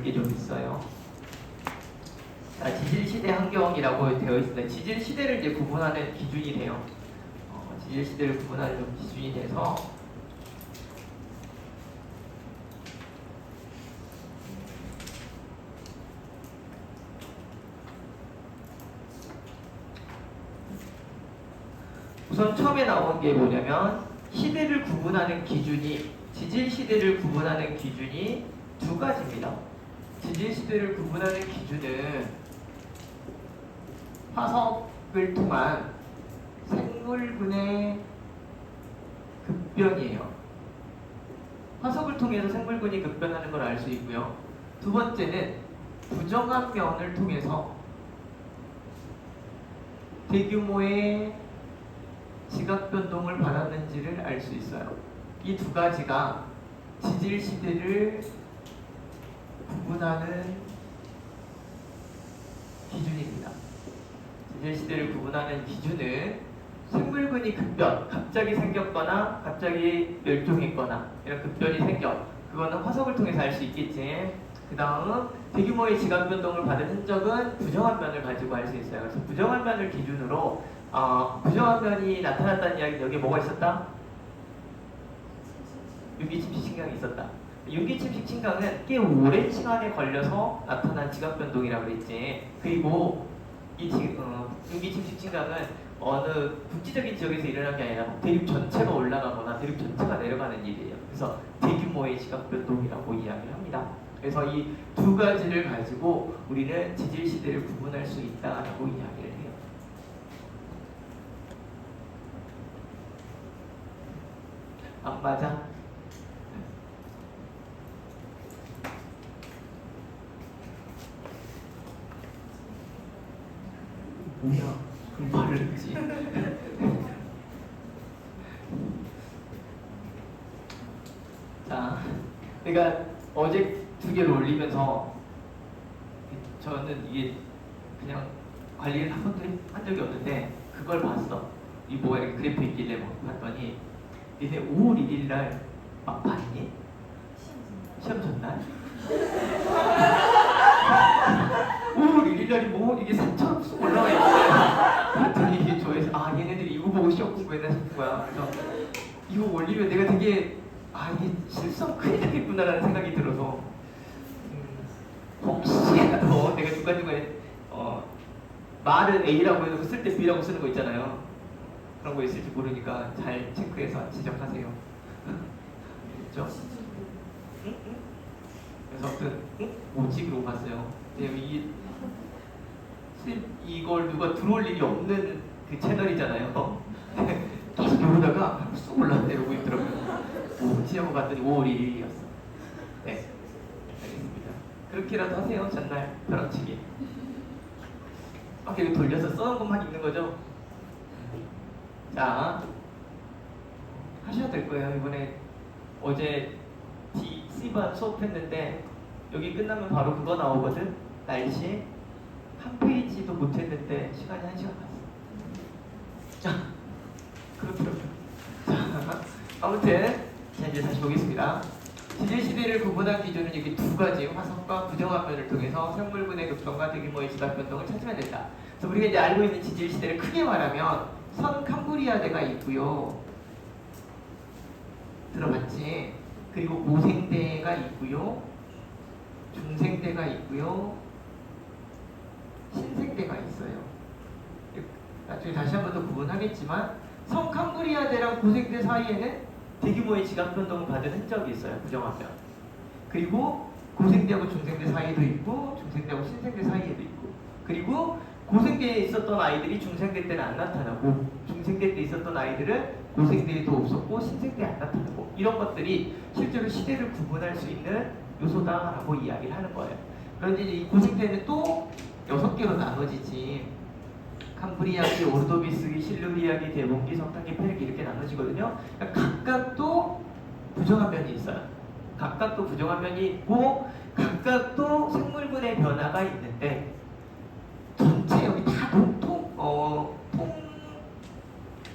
볼 게 좀 있어요. 자, 지질시대 환경이라고 되어 있습니다. 지질시대를 이제 구분하는 기준이 돼요. 지질시대를 구분하는 좀 기준이 돼서 우선 처음에 나온 게 뭐냐면 시대를 구분하는 기준이 지질시대를 구분하는 기준이 두 가지입니다. 지질시대를 구분하는 기준은 화석을 통한 생물군의 급변이에요. 화석을 통해서 생물군이 급변하는 걸 알 수 있고요. 두 번째는 부정한 면을 통해서 대규모의 지각 변동을 받았는지를 알 수 있어요. 이 두 가지가 지질 시대를 구분하는 기준입니다. 지질 시대를 구분하는 기준은 생물군이 급변, 갑자기 생겼거나 갑자기 멸종했거나 이런 급변이 생겨. 그거는 화석을 통해서 알 수 있겠지. 그 다음 대규모의 지각 변동을 받은 흔적은 부정한 면을 가지고 알 수 있어요. 그래서 부정한 면을 기준으로 부정한 면이 나타났다는 이야기는 여기에 뭐가 있었다? 윤기침식 침강이 있었다. 윤기침식 침강은 꽤 오랜 시간에 걸려서 나타난 지각 변동이라고 그랬지. 그리고 이 윤기침식 침강은 어느 국지적인 지역에서 일어난 게 아니라 대륙 전체가 올라가거나 대륙 전체가 내려가는 일이에요. 그래서 대규모의 지각 변동이라고 이야기를 합니다. 그래서 이 두 가지를 가지고 우리는 지질 시대를 구분할 수 있다라고 이야기를 해요. 안 맞아? 뭐야? 그럼 말을 했지. 자, 그러니까 어제 두 개를 올리면서 저는 이게 그냥 관리를 한 번도 한 적이 없는데 그걸 봤어. 이 뭐야 이렇게 그래프 있길래 막 봤더니 니네 5월 1일 날 막 봤니? 시험 전날? 5월 1일 날이 뭐 이게 산처럼 쑥 올라와 있는데 봤더니 이게 조회서 얘네들이 이거 보고 시험 공부했나 싶은 거야. 그래서 이거 올리면 내가 되게 이게 실수하면 큰일 나겠구나라는 생각이 들어서 혹시라도 내가 중간중간에 말은 A라고 해놓고 쓸 때 B라고 쓰는 거 있잖아요. 그런 거 있을지 모르니까 잘 체크해서 지적하세요. 그렇죠? 응? 그래서 뭐지? 그러고 봤어요. 이걸 누가 들어올 일이 없는 그 채널이잖아요. 계속 이러다가 쑥 올라왔네 이러고 있더라고요. 뭐지? 하고 봤더니 5월 1일이었어. 네, 알겠습니다. 그렇게라도 하세요. 전날 벼락치기. 이렇게 돌려서 써놓은 것만 있는 거죠? 자, 하셔야 될 거예요. 이번에 어제 C반 수업했는데 여기 끝나면 바로 그거 나오거든. 날씨 한 페이지도 못했는데 시간이 1시간 갔어. 자, 그렇더라고요. 자, 아무튼 자 이제 다시 보겠습니다. 지질 시대를 구분한 기준은 여기 두 가지 화석과 부정한 면을 통해서 생물군의 급변과 대규모의 지각 변동을 찾으면 된다. 그래서 우리가 이제 알고 있는 지질 시대를 크게 말하면 선 캄브리아대가 있고요. 들어봤지? 그리고 고생대가 있고요. 중생대가 있고요. 신생대가 있어요. 나중에 다시 한 번 더 구분하겠지만 선 캄브리아대랑 고생대 사이에는 대규모의 지각 변동을 받은 흔적이 있어요. 부정하면. 그리고 고생대하고 중생대 사이에도 있고 중생대하고 신생대 사이에도 있고 그리고 고생대에 있었던 아이들이 중생대 때는 안 나타나고 중생대 때 있었던 아이들은 고생대에도 없었고 신생대에 안 나타나고 이런 것들이 실제로 시대를 구분할 수 있는 요소다라고 이야기를 하는 거예요. 그런데 이 고생대는 또 6개로 나눠지지. 캄브리아기, 오르도비스기, 실루리아기, 데본기, 석탄기, 페르기 이렇게 나눠지거든요. 그러니까 각각도 부정한 면이 있어요. 각각도 부정한 면이 있고 각각도 생물군의 변화가 있는데 전체 여기 다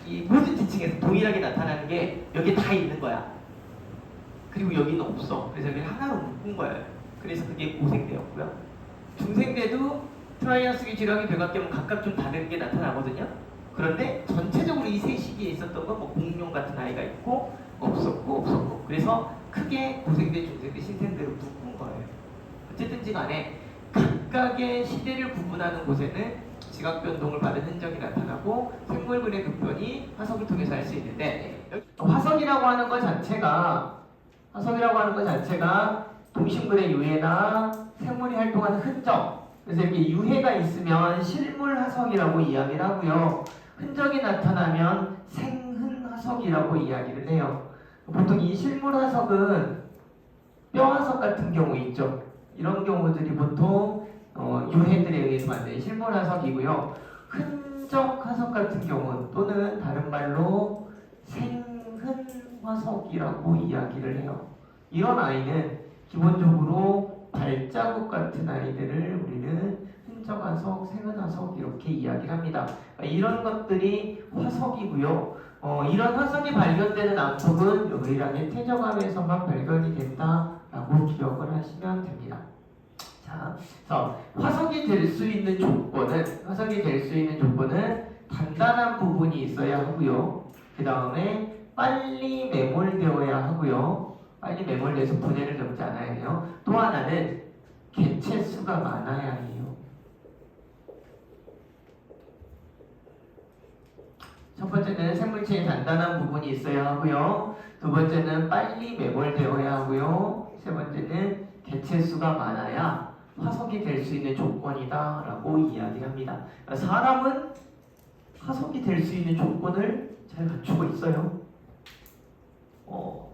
이 모든 지층에서 동일하게 나타나는 게 여기 다 있는 거야. 그리고 여기는 없어. 그래서 여기 하나로 묶은 거예요. 그래서 그게 고생대였고요. 중생대도 트라이아스기 지랑이 백악기하면 각각 좀 다른 게 나타나거든요. 그런데 전체적으로 이 세 시기에 있었던 건 뭐 공룡 같은 아이가 있고 없었고 그래서 크게 고생대, 중생대, 신생대로 묶은 거예요. 어쨌든지 간에 각각의 시대를 구분하는 곳에는 지각 변동을 받은 흔적이 나타나고 생물근의 급변이 화석을 통해서 할 수 있는데, 화석이라고 하는 것 자체가 동식물의 유해나 생물이 활동하는 흔적, 그래서 이렇게 유해가 있으면 실물 화석이라고 이야기를 하고요, 흔적이 나타나면 생흔 화석이라고 이야기를 해요. 보통 이 실물 화석은 뼈 화석 같은 경우 있죠. 이런 경우들이 보통 유해들에 의해서 만든 실물 화석이고요. 흔적 화석 같은 경우 또는 다른 말로 생흔 화석이라고 이야기를 해요. 이런 아이는 기본적으로 발자국 같은 아이들을 우리는 흔적 화석, 생흔 화석 이렇게 이야기를 합니다. 이런 것들이 화석이고요. 이런 화석이 발견되는 암석은 유일하게 퇴적암에서만 발견이 된다라고 기억을 하시면 됩니다. 자, 그래서 화석이 될 수 있는 조건은 단단한 부분이 있어야 하고요. 그 다음에 빨리 매몰되어야 하고요. 빨리 매몰돼서 분해를 겪지 않아야 해요. 또 하나는 개체 수가 많아야 해요. 첫 번째는 생물체의 단단한 부분이 있어야 하고요. 두 번째는 빨리 매몰되어야 하고요. 세 번째는 개체 수가 많아야 화석이 될 수 있는 조건이다 라고 이야기합니다. 사람은 화석이 될 수 있는 조건을 잘 갖추고 있어요.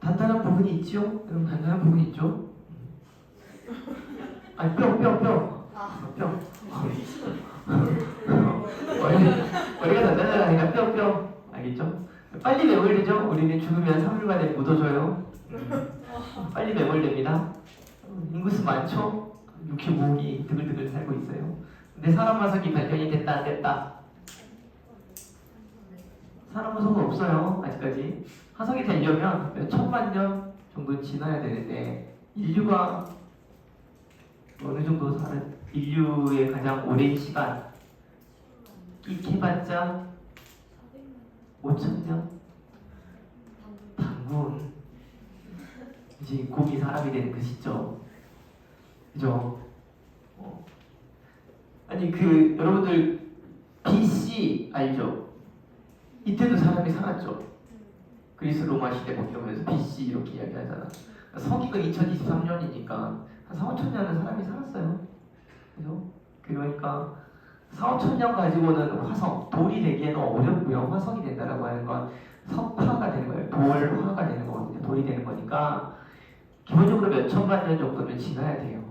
단단한 부분이 있죠? 여러분 단단한 부분이 있죠? 아니 뼈. 머리가 단단하니까 뼈. 알겠죠? 빨리 매몰되죠? 우리는 죽으면 3일 만에 묻어져요. 빨리 매몰됩니다. 인구수 많죠? 육체 모으기 드글드글 살고 있어요. 근데 사람 화석이 발견이 됐다 안 됐다? 사람 화석은 없어요. 아직까지. 화석이 되려면 몇 천만 년 정도 지나야 되는데 인류가 어느 정도 사는 인류의 가장 오랜 시간 익혀봤자 5천년? 단군. 이제 곰이 사람이 되는 그 시점. 그죠? 아니 여러분들 BC 알죠? 이때도 사람이 살았죠. 그리스 로마 시대 뭐 이러면서 BC 이렇게 이야기하잖아. 서기가 2023년이니까 한 4, 5천 년은 사람이 살았어요. 그죠? 그러니까 4, 5천 년 가지고는 화석, 돌이 되기에는 어렵고요. 화석이 된다라고 하는 건 석화가 되는 거예요. 돌화가 되는 거거든요. 돌이 되는 거니까 기본적으로 몇 천만 년 정도는 지나야 돼요.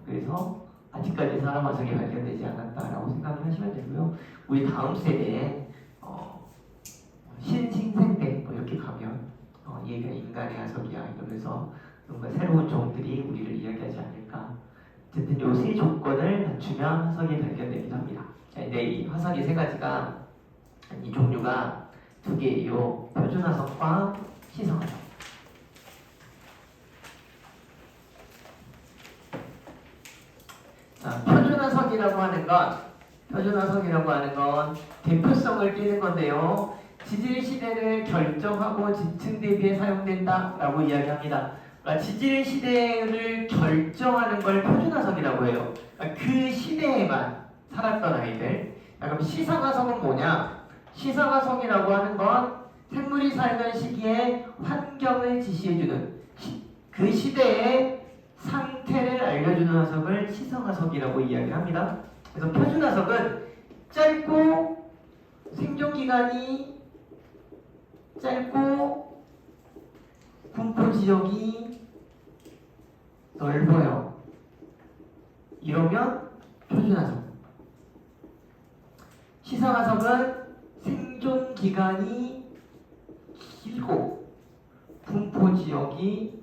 그래서 아직까지 사람 화석이 발견되지 않았다라고 생각을 하시면 되고요. 우리 다음 세대에 신생대 뭐 이렇게 가면 얘가 인간의 화석이야 이러면서 뭔가 새로운 종들이 우리를 이야기하지 않을까. 어쨌든 요 세 조건을 갖추면 화석이 발견되기도 합니다. 자, 이제 이 화석이 세 가지가 이 종류가 두 개예요. 표준화석과 시성화석. 자, 표준화석이라고 하는 건 대표성을 띠는 건데요. 지질 시대를 결정하고 지층 대비에 사용된다라고 이야기합니다. 그러니까 지질 시대를 결정하는 걸 표준화석이라고 해요. 그러니까 그 시대에만 살았던 아이들. 그럼 시상화석은 뭐냐? 시상화석이라고 하는 건 생물이 살던 시기에 환경을 지시해주는 그 시대의 상태를 알려주는 화석을 시성화석이라고 이야기합니다. 그래서 표준화석은 짧고 생존기간이 짧고 분포 지역이 넓어요. 이러면 표준화석. 시성화석은 생존기간이 길고 분포 지역이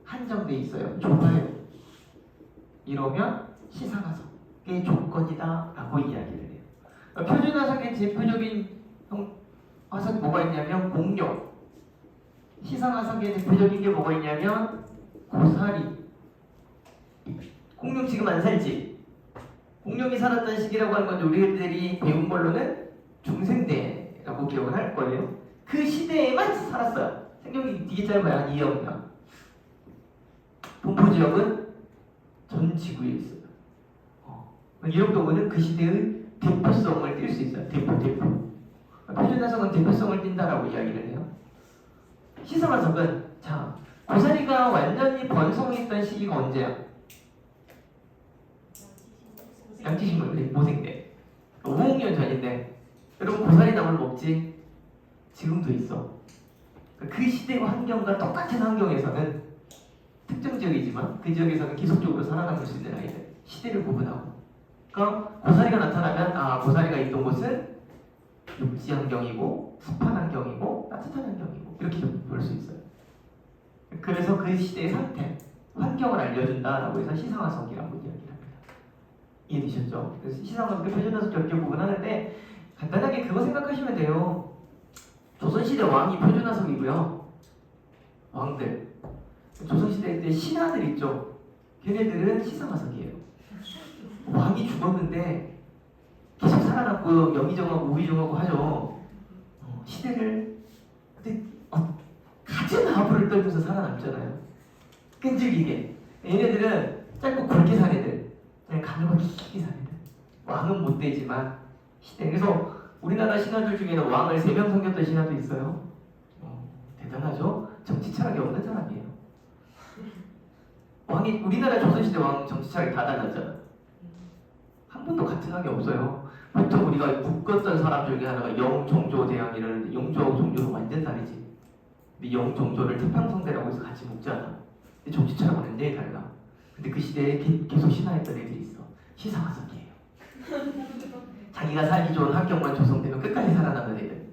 한정돼 있어요. 좁아요. 이러면 시상화석의 조건이다라고 이야기를 해요. 표준화석의 대표적인 화석이 뭐가 있냐면 공룡. 시상화석의 대표적인 게 뭐가 있냐면 고사리. 공룡 지금 안 살지? 공룡이 살았던 시기라고 하는 건데 우리들이 배운 걸로는 중생대라고 기억을 할 거예요. 그 시대에만 살았어요. 생명이 되게 짧아요. 한 2억 년. 동포 지역은 전 지구에 있어요. 이용동은 그 시대의 대표성을 띌 수 있어요. 대표. 표준화석은 대표성을 띈다라고 이야기를 해요. 시성화석은 자 고사리가 완전히 번성했던 시기가 언제야? 양지식물 모생대 5억 년 전인데 여러분 고사리 나물 먹지? 지금도 있어. 그 시대와 환경과 똑같은 환경에서는 특정 지역이지만 그 지역에서는 계속적으로 살아남을 수 있는 아이들 시대를 구분하고 그러니까 고사리가 나타나면 고사리가 있던 곳은 육지 환경이고 습한 환경이고 따뜻한 환경이고 이렇게 볼 수 있어요. 그래서 그 시대의 상태, 환경을 알려준다라고 해서 시상화석이라고 이야기를 합니다. 이해되셨죠? 그래서 시상화석과 표준화석 결격 구분하는데 간단하게 그거 생각하시면 돼요. 조선시대 왕이 표준화석이고요. 왕들 조선시대 때 신하들 있죠? 걔네들은 시상화석이에요. 왕이 죽었는데 계속 살아남고 영의정하고 우의정하고 하죠. 시대를 근데 가진 아부를 떨면서 살아남잖아요. 끈질기게. 얘네들은 짧고 굵게 산 애들, 그냥 가늘고 길게 산 애들. 왕은 못 되지만 시대. 그래서 우리나라 신하들 중에는 왕을 3명 섬겼던 신하도 있어요. 대단하죠? 정치 철학이 없는 사람이에요. 왕이 우리나라 조선시대 왕 정치 철학이 다 달랐잖아. 한 번도 같은 학이 없어요. 보통 우리가 묶었던 사람 중에 하나가 영종조대왕 이러는데 영조하고 종조는 완전 다르지. 근데 영종조를 태평성대라고 해서 같이 묶잖아. 근데 정치 철학은 완전히 달라. 근데 그 시대에 계속 신화했던 애들이 있어. 시상화석이에요. 자기가 살기 좋은 환경만 조성되면 끝까지 살아남는 애들.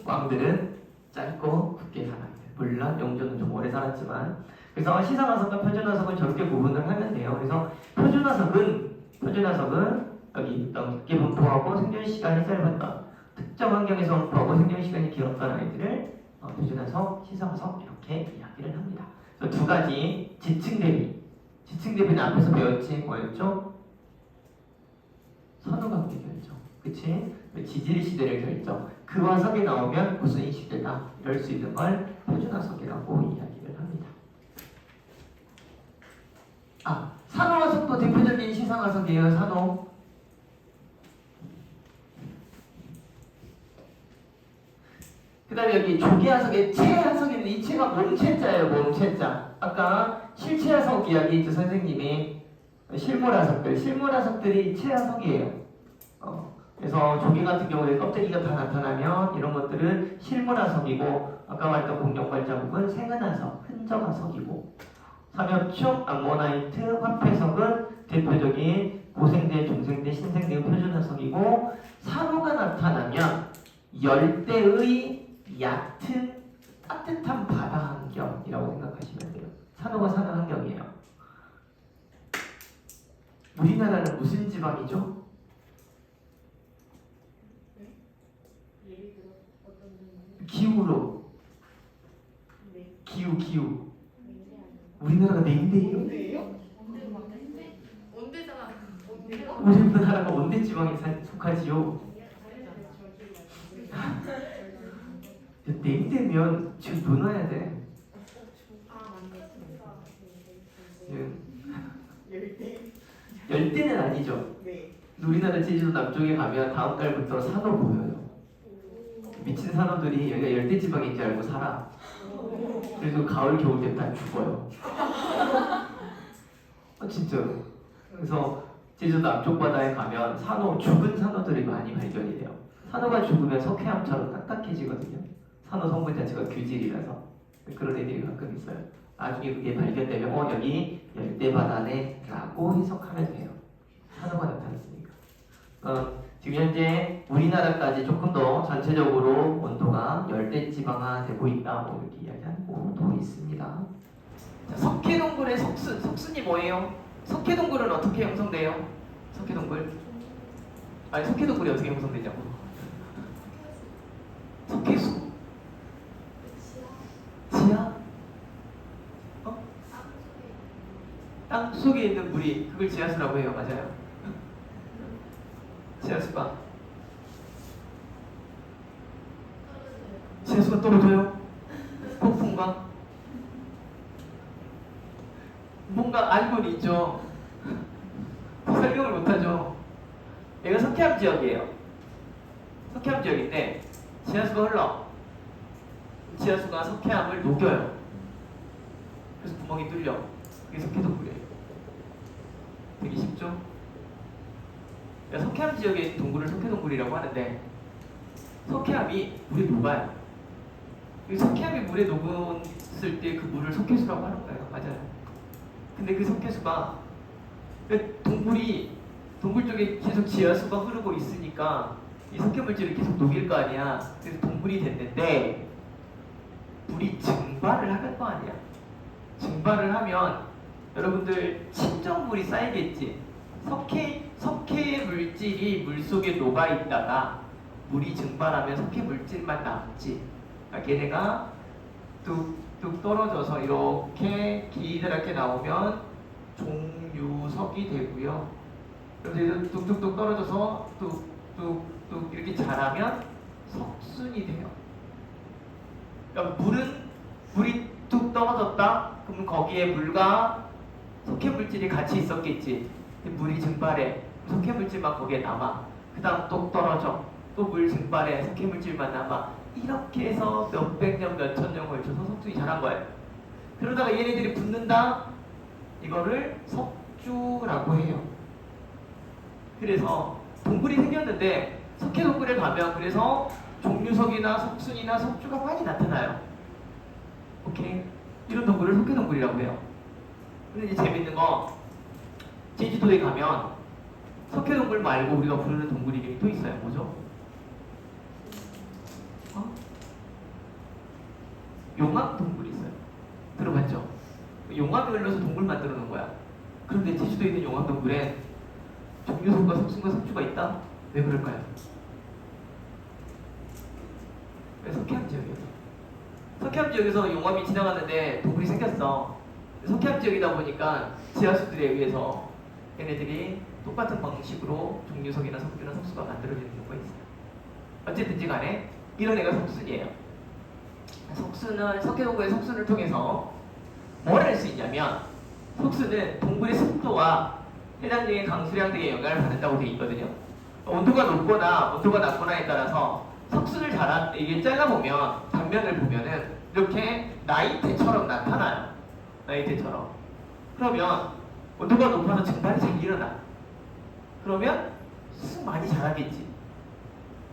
왕들은 짧고 굵게 살아요. 물론 영조는 좀 오래 살았지만 그래서 시상화석과 표준화석을 저렇게 구분을 하면 돼요. 그래서 표준화석은 여기 넓게 분포하고 생존 시간이 짧았다. 특정 환경에서 분포하고 생존 시간이 길었던 아이들을 표준화석, 시상화석 이렇게 이야기를 합니다. 그래서 두 가지 지층 대비. 지층 대비는 앞에서 배웠지 뭐였죠? 선후관계 결정. 그치? 지질 시대를 결정. 그 화석이 나오면 무슨 이 시대다. 이럴 수 있는 걸 표준화석이라고 이야기를 합니다. 산호화석도 대표적인 시상화석이에요. 산호. 그 다음에 여기 조개화석에 체화석인데 이 체가 몸체자예요. 몸체자. 아까 실체화석 이야기했죠. 선생님이 실물화석들이 체화석이에요. 그래서 조개 같은 경우에 껍데기가 다 나타나면 이런 것들은 실물화석이고 아까 말했던 공룡발자국은 생은화석, 흔적화석이고 삼엽충, 암모나이트, 화폐석은 대표적인 고생대, 중생대, 신생대의 표준화석이고 산호가 나타나면 열대의 얕은 따뜻한 바다 환경이라고 생각하시면 돼요. 산호가 사는 환경이에요. 우리나라는 무슨 지방이죠? 기후로. 기후. 우리나라가 냉대예요? 온대잖아. 우리나라가 온대 지방에 속하지요. 냉대면 지금 눈 와야 돼. 열대는 아니죠. 우리나라 제주도 남쪽에 가면 다음 달부터 산호 보여요. 미친 산호들이 여기가 열대 지방인 줄 알고 살아. 그래서 가을 겨울 때 다 죽어요. 진짜로. 그래서 제주도 남쪽 바다에 가면 죽은 산호들이 많이 발견이 돼요. 산호가 죽으면 석회암처럼 딱딱해지거든요. 산호 성분 자체가 규질이라서 그런 애들이 가끔 있어요. 나중에 그게 발견되면 여기 열대바다네 라고 해석하면 돼요. 산호가 나타났으니까. 지금 현재 우리나라까지 조금 더 전체적으로 온도가 열대지방화 되고 있다 뭐 이렇게 이야기하고 또 있습니다. 자, 석회동굴의 석순이 뭐예요? 석회동굴은 어떻게 형성돼요? 석회동굴? 아니 석회동굴이 어떻게 형성되냐고? 석회수? 지하? 땅속? 속에 있는 물이 그걸 지하수라고 해요. 맞아요. 지하수가 떨어져요? 폭풍과 뭔가 알고는 있죠. 설명을 못하죠. 얘가 석회암 지역이에요. 석회암 지역인데 지하수가 흘러. 지하수가 석회암을 녹여요. 그래서 구멍이 뚫려. 그게 석회동굴이에요. 되게 쉽죠? 석회암 지역에 있는 동굴을 석회동굴이라고 하는데 석회암이 물에 녹아요. 석회암이 물에 녹았을 때 그 물을 석회수라고 하는 거예요. 맞아요. 근데 그 석회수가 동굴 쪽에 계속 지하수가 흐르고 있으니까 이 석회물질이 계속 녹일 거 아니야. 그래서 동굴이 됐는데 물이 증발을 할 거 아니야. 증발을 하면 여러분들 침전물이 쌓이겠지. 석회 물질이 물 속에 녹아 있다가 물이 증발하면 석회 물질만 남지. 그러니까 걔네가 뚝뚝 떨어져서 이렇게 기드랗게 나오면 종유석이 되고요. 그래서 뚝뚝뚝 떨어져서 뚝뚝뚝 이렇게 자라면 석순이 돼요. 그러니까 물이 뚝 떨어졌다? 그러면 거기에 물과 석회물질이 같이 있었겠지. 물이 증발해. 석회물질만 거기에 남아. 그 다음 또 떨어져. 또 물 증발해. 석회물질만 남아. 이렇게 해서 몇백 년, 몇천 년 걸쳐서 석순이 자란 거예요. 그러다가 얘네들이 붙는다? 이거를 석주라고 해요. 그래서 동굴이 생겼는데 석회동굴에 가면 그래서 종류석이나 석순이나 석주가 많이 나타나요. 오케이? 이런 동굴을 석회동굴이라고 해요. 근데 이제 재밌는 거 제주도에 가면 석회동굴 말고 우리가 부르는 동굴 이름이 또 있어요. 뭐죠? 용암동굴이 있어요. 들어봤죠? 용암이 흘러서 동굴 만들어 놓은 거야. 그런데 제주도에 있는 용암동굴에 종류석과 석순과 석주가 있다? 왜 그럴까요? 왜 석회암 지역이어서. 석회암 지역에서 용암이 지나가는데 동굴이 생겼어. 석회암 지역이다 보니까 지하수들에 의해서 얘네들이 똑같은 방식으로 종류석이나 석주나 석수가 만들어지는 경우가 있어요. 어쨌든지 간에 이런 애가 석순이에요. 석순은 석회동굴의 석순을 통해서 뭘 할 수 있냐면 석순은 동굴의 습도와 해당되는 강수량 등의 영향을 받는다고 되어 있거든요. 온도가 높거나 온도가 낮거나에 따라서 석순을 이게 잘라보면 단면을 보면은 이렇게 나이테처럼 나타나요. 나이테처럼. 그러면 온도가 높아서 증발이 잘 일어나. 그러면 쑥 많이 자라겠지.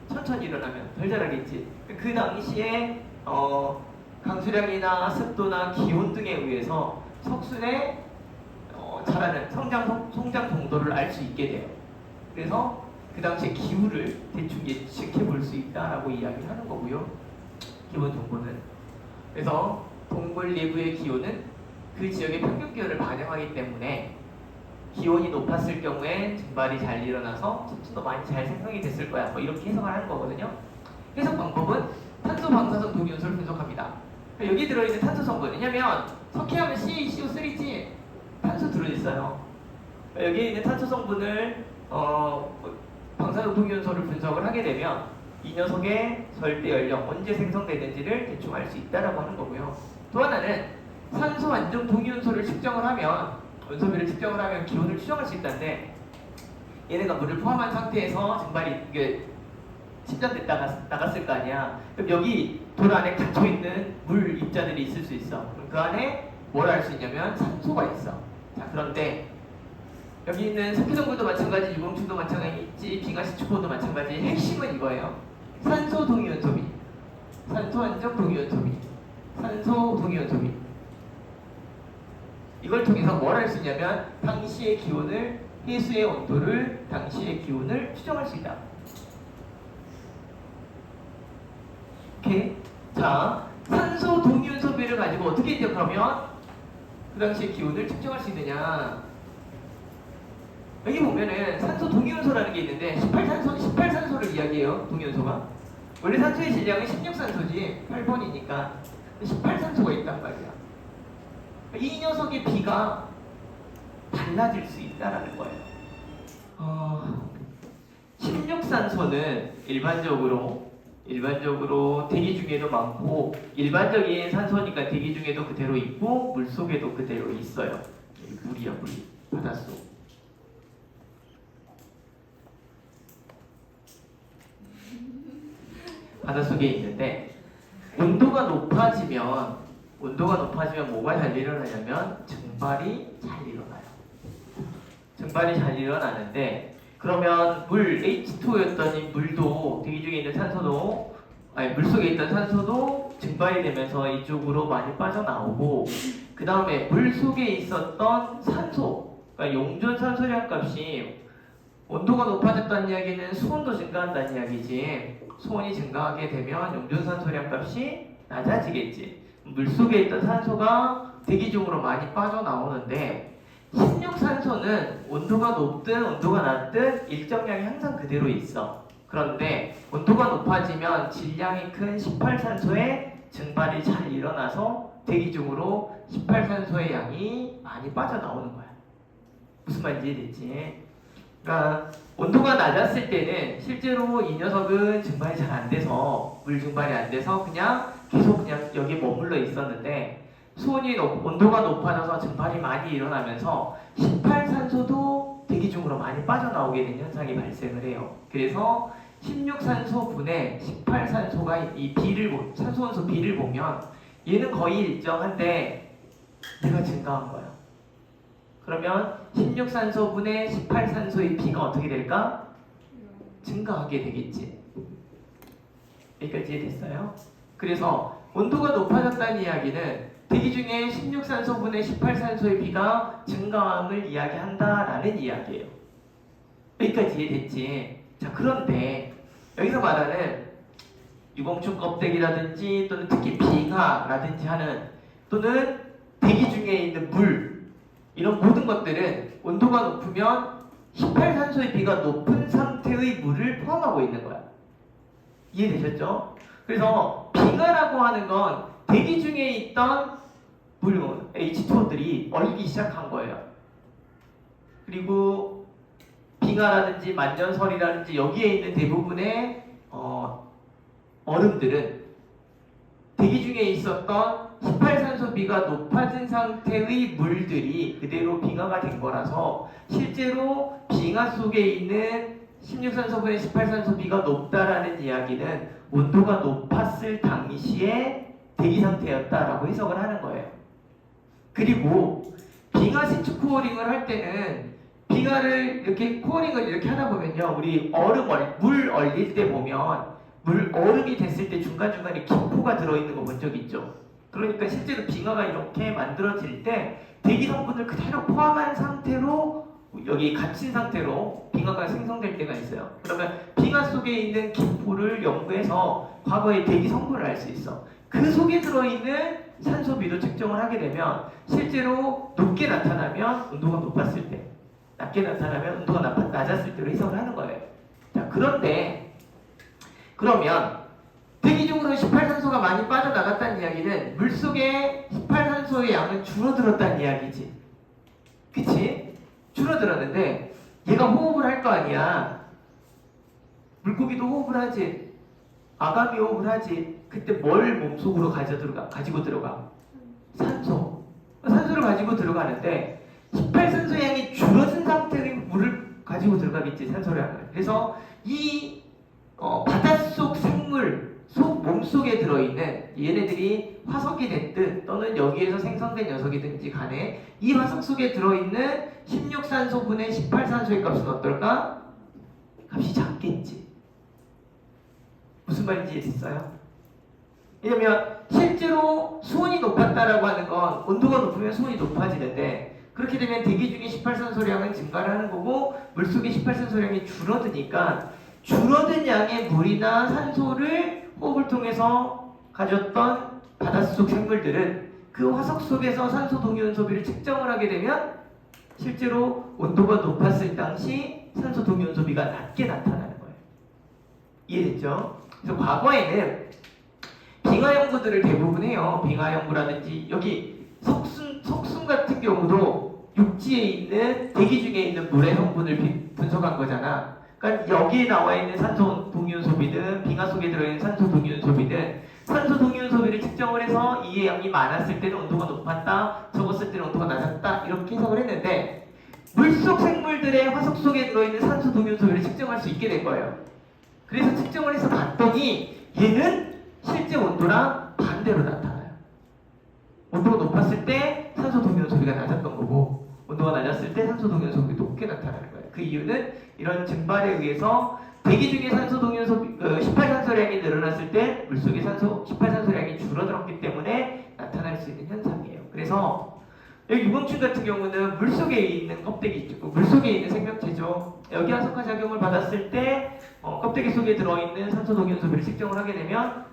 천천히 일어나면 덜 자라겠지. 그 당시에 강수량이나 습도나 기온 등에 의해서 석순의 자라는 성장 정도를 알 수 있게 돼요. 그래서 그 당시의 기후를 대충 예측해 볼 수 있다라고 이야기를 하는 거고요. 기본 정보는. 그래서 동굴 내부의 기온은 그 지역의 평균 기온을 반영하기 때문에 기온이 높았을 경우에 증발이 잘 일어나서 석순도 많이 잘 생성이 됐을 거야. 뭐 이렇게 해석을 하는 거거든요. 해석 방법은 탄소 방사성 동위원소를 분석합니다. 여기 들어있는 탄소 성분, 왜냐면 석회하면 CaCO3지 탄소 들어있어요. 여기에 있는 탄소 성분을 방사성 동위원소를 분석을 하게 되면 이 녀석의 절대 연령 언제 생성되는지를 대충 알 수 있다라고 하는 거고요. 또 하나는 산소 안정 동위원소를 측정을 하면 원소비를 측정을 하면 기온을 추정할 수 있다는데 얘네가 물을 포함한 상태에서 증발이 침전됐다 나갔을 거 아니야. 그럼 여기 돌 안에 갇혀있는 물 입자들이 있을 수 있어. 그럼 그 안에 뭘 알 수 있냐면 산소가 있어. 자, 그런데 여기 있는 석회동굴도 마찬가지, 유광충도 마찬가지, 빙하시추포도 마찬가지. 핵심은 이거예요. 산소 동위원소비, 산소 안정 동위원소비, 산소 동위원소비. 이걸 통해서 뭘 할 수 있냐면 당시의 기온을, 해수의 온도를, 당시의 기온을 추정할 수 있다. 오케이. 자, 산소 동위원소비를 가지고 어떻게 입력하면 그 당시의 기온을 측정할 수 있느냐. 여기 보면은 산소 동위원소라는 게 있는데 18산소를 이야기해요. 동위원소가. 원래 산소의 질량은 16산소지 8번이니까 18산소가 있단 말이야. 이 녀석의 비가 달라질 수 있다라는 거예요. 16산소는 일반적으로 대기 중에도 많고, 일반적인 산소니까 대기 중에도 그대로 있고 물 속에도 그대로 있어요. 물이야, 물. 바닷속. 바닷속에 있는데, 온도가 높아지면 뭐가 잘 일어나냐면 증발이 잘 일어나요. 증발이 잘 일어나는데, 그러면 물 H2였더니 물도, 대기 중에 있는 산소도, 물 속에 있던 산소도 증발이 되면서 이쪽으로 많이 빠져나오고, 그 다음에 물 속에 있었던 산소, 그러니까 용존 산소량 값이, 온도가 높아졌다는 이야기는 수온도 증가한다는 이야기지. 수온이 증가하게 되면 용존 산소량 값이 낮아지겠지. 물 속에 있던 산소가 대기 중으로 많이 빠져나오는데, 16산소는 온도가 높든 온도가 낮든 일정량이 항상 그대로 있어. 그런데 온도가 높아지면 질량이 큰 18산소의 증발이 잘 일어나서 대기 중으로 18산소의 양이 많이 빠져나오는 거야. 무슨 말인지 이해됐지? 그러니까 온도가 낮았을 때는 실제로 이 녀석은 증발이 잘 안 돼서, 물 증발이 안 돼서 계속 여기 머물러 있었는데, 온도가 높아져서 증발이 많이 일어나면서 18산소도 대기 중으로 많이 빠져나오게 된 현상이 발생을 해요. 그래서 16산소분의 18산소가 산소원소 B를 보면 얘는 거의 일정한데 얘가 증가한 거야. 그러면 16산소분의 18산소의 B가 어떻게 될까? 증가하게 되겠지. 여기까지 이해됐어요? 그래서 온도가 높아졌다는 이야기는 대기 중에 16산소분의 18산소의 B가 증가함을 이야기한다라는 이야기예요. 여기까지 이해됐지? 자, 그런데 여기서 말하는 유공충 껍데기라든지 또는 특히 빙하라든지 또는 대기 중에 있는 물, 이런 모든 것들은 온도가 높으면 18산소의 B가 높은 상태의 물을 포함하고 있는 거야. 이해되셨죠? 그래서 빙하라고 하는 건 대기 중에 있던 물, H2O들이 얼기 시작한 거예요. 그리고 빙하라든지 만년설이라든지 여기에 있는 대부분의 얼음들은 대기 중에 있었던 18산소 B가 높아진 상태의 물들이 그대로 빙하가 된 거라서, 실제로 빙하 속에 있는 16산소분의 18산소 B가 높다라는 이야기는 온도가 높았을 당시의 대기 상태였다라고 해석을 하는 거예요. 그리고 빙하 시추 코어링을 할 때는 빙하를 이렇게 코어링을 이렇게 하다 보면요, 우리 물 얼릴 때 보면 물 얼음이 됐을 때 중간중간에 기포가 들어있는 거 본 적 있죠? 그러니까 실제로 빙하가 이렇게 만들어질 때 대기 성분을 그대로 포함한 상태로, 여기 갇힌 상태로 빙하가 생성될 때가 있어요. 그러면 빙하 속에 있는 기포를 연구해서 과거의 대기 성분을 알 수 있어. 그 속에 들어있는 산소비도 측정을 하게 되면 실제로 높게 나타나면 온도가 높았을 때, 낮게 나타나면 온도가 낮았을 때로 해석을 하는 거예요. 자, 그러면 대기 중으로 18산소가 많이 빠져나갔다는 이야기는 물속에 18산소의 양은 줄어들었다는 이야기지. 그치? 줄어들었는데 얘가 호흡을 할 거 아니야. 물고기도 호흡을 하지. 아가미 호흡을 하지. 그때 뭘 몸속으로 가지고 들어가? 산소. 산소를 가지고 들어가는데 18산소 양이 줄어든 상태의 물을 가지고 들어가겠지, 산소량을. 그래서 이 바닷속 생물 몸속에 들어있는 얘네들이 화석이 됐든 또는 여기에서 생성된 녀석이든지 간에 이 화석 속에 들어있는 16산소분의 18산소의 값은 어떨까? 값이 작겠지. 무슨 말인지 이해됐어요? 왜냐면 실제로 수온이 높았다라고 하는 건 온도가 높으면 수온이 높아지는데, 그렇게 되면 대기 중에 18산소량은 증가를 하는 거고 물속의 18산소량이 줄어드니까 줄어든 양의 물이나 산소를 호흡을 통해서 가졌던 바닷속 생물들은 그 화석 속에서 산소 동위원 소비를 측정을 하게 되면 실제로 온도가 높았을 당시 산소 동위원 소비가 낮게 나타나는 거예요. 이해됐죠? 그래서 과거에는 빙하 연구들을 대부분 해요. 빙하 연구라든지 여기 석순 같은 경우도 육지에 있는 대기 중에 있는 물의 성분을 분석한 거잖아. 그러니까 여기에 나와 있는 산소 동위원 소비든 빙하 속에 들어있는 산소 동위원 소비든 산소 동위원 소비를 측정을 해서 이의 양이 많았을 때는 온도가 높았다, 적었을 때는 온도가 낮았다 이렇게 해석을 했는데 물속 생물들의 화석 속에 들어있는 산소 동위원 소비를 측정할 수 있게 된 거예요. 그래서 측정을 해서 봤더니 얘는 실제 온도랑 반대로 나타나요. 온도가 높았을 때 산소 동위원 소비가 낮았던 거고 온도가 낮았을 때 산소 동위원 소비가 높게 나타나는 거예요. 그 이유는 이런 증발에 의해서 대기 중에 산소 동위원 소비, 18산소량이 늘어났을 때 물속의 18산소량이 줄어들었기 때문에 나타날 수 있는 현상이에요. 그래서 여기 유광충 같은 경우는 물속에 있는 껍데기 있고 물속에 있는 생명체죠. 여기 화석화 작용을 받았을 때 껍데기 속에 들어있는 산소 동위원 소비를 측정을 하게 되면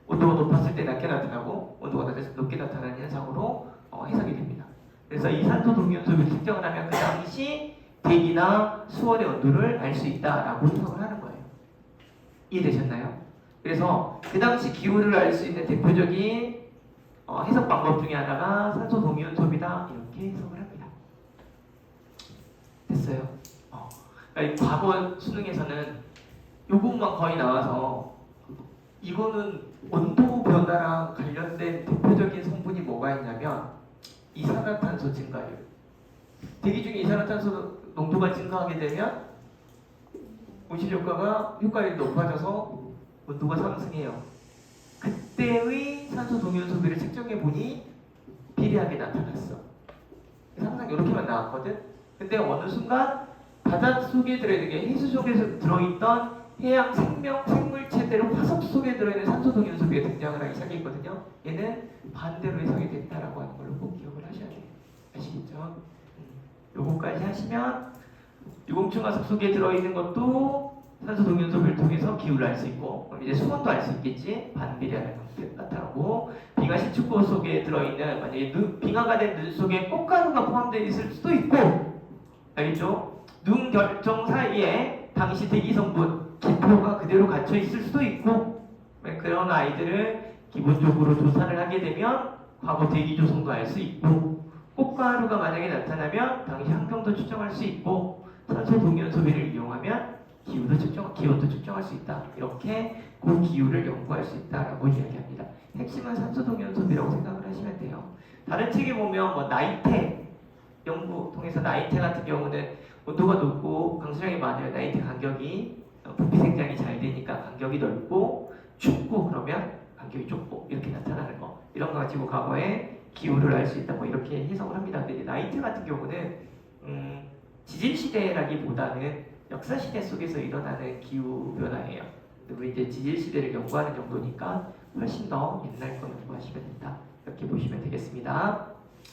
온도가 높았을 때 낮게 나타나고 온도가 낮았을 때 높게 나타나는 현상으로 해석이 됩니다. 그래서 이 산소 동위원 소비를 측정을 하면 그 당시 대기나 수온의 온도를 알 수 있다라고 해석을 하는 거예요. 이해되셨나요? 그래서 그 당시 기후를 알 수 있는 대표적인 해석 방법 중에 하나가 산소 동위원 소비다 이렇게 해석을 합니다. 됐어요? 그러니까 과거 수능에서는 요 부분만 거의 나와서 이거는 온도 변화랑 관련된 대표적인 성분이 뭐가 있냐면 이산화탄소 증가율. 대기 중에 이산화탄소 농도가 증가하게 되면 온실 효과율이 높아져서 온도가 상승해요. 그때의 산소 동위원 소비를 측정해 보니 비례하게 나타났어. 항상 이렇게만 나왔거든. 근데 어느 순간 바다 속에 들어있는 게 해수 속에서 들어있던 해양 생물체들은 화석 속에 들어있는 산소 동위원 소비가 등장을 하기 시작했거든요. 얘는 반대로 해석이 됐다라고 하는 걸로 꼭 기억을 하셔야 돼요. 아시겠죠? 요거까지 하시면 유공충 화석 속에 들어있는 것도 산소 동위원 소비를 통해서 기후를 알 수 있고 그럼 이제 수온도 알 수 있겠지. 반비례하는 형태가 나타나고 빙하 시축고 속에 들어있는 만약에 빙하가 된 눈 속에 꽃가루가 포함되어 있을 수도 있고 알겠죠? 눈 결정 사이에 당시 대기 성분 기표가 그대로 갇혀 있을 수도 있고 그런 아이들을 기본적으로 조사를 하게 되면 과거 대기 조성도 알 수 있고 꽃가루가 만약에 나타나면 당시 환경도 추정할 수 있고 산소 동위원 소비를 이용하면 기온도 측정할 수 있다. 이렇게 그 기후를 연구할 수 있다라고 이야기합니다. 핵심은 산소 동위원 소비라고 생각을 하시면 돼요. 다른 책에 보면 뭐 나이테 연구 통해서 나이테 같은 경우는 온도가 높고 강수량이 많아요. 나이테 간격이 부피 생장이 잘 되니까 간격이 넓고 춥고 그러면 간격이 좁고 이렇게 나타나는 거 이런 거 가지고 과거에 기후를 알 수 있다 뭐 이렇게 해석을 합니다. 근데 나이테 같은 경우는 지질 시대라기보다는 역사 시대 속에서 일어나는 기후 변화예요. 우리 이제 지질 시대를 연구하는 정도니까 훨씬 더 옛날 거 연구하시면 된다. 이렇게 보시면 되겠습니다.